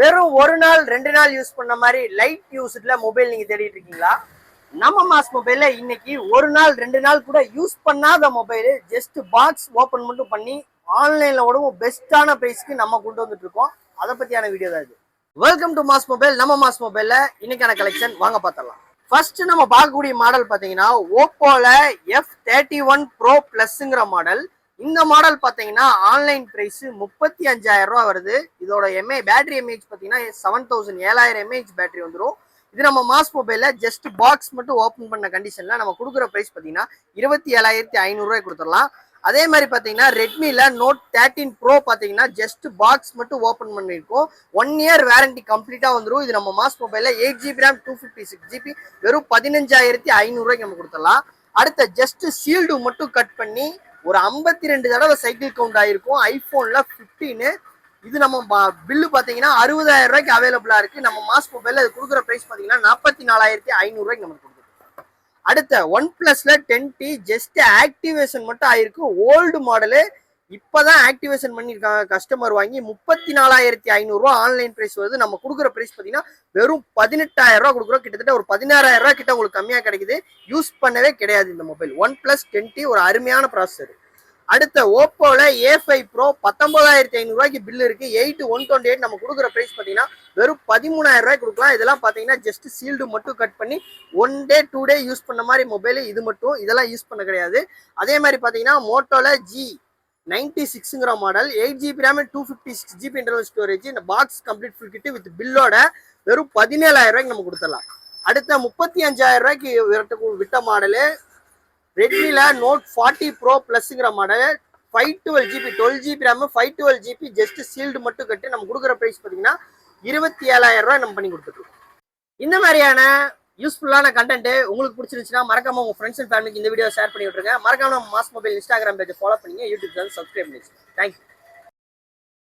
வெறும் ஒரு நாள் 2 நாள் யூஸ் பண்ண மாதிரி லைட் யூஸ்ல மொபைல் நீங்க தேடிட்டு இருக்கீங்களா? நம்ம மாஸ் மொபைல்ல இன்னைக்கு ஒரு நாள் 2 நாள் கூட யூஸ் பண்ணாத மொபைல் ஜஸ்ட் பாக்ஸ் ஓபன் மட்டும் பண்ணி ஆன்லைன்ல ஓடவும் பெஸ்டான பிரைஸ்க்கு நம்ம கொண்டு வந்துட்டு இருக்கோம். அதை பத்தியான வீடியோ தான் இது. Welcome to mass mobile. நம்ம மாஸ் மொபைல்ல இன்னைக்கான கலெக்ஷன் வாங்க பார்த்தலாம். ஃபர்ஸ்ட் நம்ம பார்க்கக்கூடிய மாடல் பாத்தீங்கன்னா ஓப்போல F31 Pro Plusங்கிற மாடல். இந்த மாடல் பாத்தீங்கன்னா ஆன்லைன் பிரைஸ் 35,000 ரூபா வருது. இதோட பேட்டரி எம்ஏஹெச் பாத்தீங்கன்னா 7000 எம்ஏஹெச் பேட்டரி வந்துடும். இது நம்ம மாஸ் மொபைல்ல ஜஸ்ட் பாக்ஸ் மட்டும் ஓபன் பண்ண கண்டிஷன்ல நம்ம கொடுக்குற பிரைஸ் பாத்தீங்கன்னா 27,500 ரூபாய் கொடுத்துடலாம். அதே மாதிரி பாத்தீங்கன்னா ரெட்மில நோட் 13 ப்ரோ பாத்தீங்கன்னா ஜஸ்ட் பாக்ஸ் மட்டும் ஓபன் பண்ணிருக்கோம். 1 இயர் வாரண்டி கம்ப்ளீட்டா வந்துடும். இது நம்ம மாஸ் மொபைல்ல 8GB RAM 256GB வெறும் 15,500 ரூபாய்க்கு நம்ம கொடுத்துடலாம். அடுத்த ஜஸ்ட் சீல்டு மட்டும் கட் பண்ணி ஒரு 52 தடவை சைக்கிள் கவுண்ட் ஆயிருக்கும். ஐபோன்ல 15 இது நம்ம பில்லு பாத்தீங்கன்னா 60,000 ரூபாய்க்கு அவைலபிளா இருக்கு. நம்ம மாஸ் மொபைல்ல இது கொடுக்குற பிரைஸ் பாத்தீங்கன்னா 44,500 ரூபாய்க்கு நம்ம கொடுக்குறோம். அடுத்த ஒன் பிளஸ்ல 10T ஜஸ்ட் ஆக்டிவேஷன் மட்டும் ஆயிருக்கு. ஓல்டு மாடலு இப்பதான் ஆக்டிவேஷன் பண்ணிருக்காங்க. கஸ்டமர் வாங்கி 34,500 ரூபாய் ஆன்லைன் பிரைஸ் வருது. நம்ம கொடுக்குற பிரைஸ் பாத்தீங்கன்னா வெறும் 18,000 ரூபாய் கொடுக்குறோம். கிட்டத்தட்ட ஒரு 16,000 ரூபாய் கிட்ட உங்களுக்கு கம்மியா கிடைக்குது. யூஸ் பண்ணவே கிடையாது இந்த மொபைல். ஒன் பிளஸ் 10T ஒரு அருமையான ப்ராசஸர். அடுத்த ஓப்போல A5 Pro 19,500 ரூபாய்க்கு பில் இருக்கு. 8128 நம்ம கொடுக்குற பிரைஸ் பாத்தீங்கன்னா வெறும் 13,000 ரூபாய் கொடுக்கலாம். இதெல்லாம் பாத்தீங்கன்னா ஜஸ்ட் சீல்டு மட்டும் கட் பண்ணி 1 டே 2 டே யூஸ் பண்ண மாதிரி மொபைல். இது மட்டும் இதெல்லாம் யூஸ் பண்ண கிடையாது. அதே மாதிரி பாத்தீங்கன்னா மோட்டோல G96ங்கிற model 8GB RAM 256GB internal storage. இந்த box complete full kit with பில்லோட வெறும் 17,000 ரூபாய்க்கு நம்ம கொடுத்துடலாம். அடுத்த 35,000 ரூபாய்க்கு விட்ட மாடலு ரெட்மில நோட் 40 ப்ரோ பிளஸ்ங்கிற model 512GB 12GB RAM 512GB just sealed மட்டும் கட்டு நம்ம கொடுக்குற பிரைஸ் பார்த்தீங்கன்னா 27,000 ரூபாய் நம்ம பண்ணி கொடுத்துருக்கோம். இந்த மாதிரியான யூஸ்ஃபுல்லான கண்டென்ட் உங்களுக்கு பிடிச்சிருந்துச்சுன்னா மறக்காம உங்க ஃப்ரெண்ட்ஸ் அண்ட் ஃபேமிலிக்கு இந்த வீடியோ ஷேர் பண்ணி விட்டுருங்க. மறக்காம மாஸ் மொபைல் இன்ஸ்டாகிராம் பேஜை ஃபாலோ பண்ணி யூடியூப் சேனல் சப்ஸ்கிரைப் பண்ணிடுங்க. தேங்க்யூ.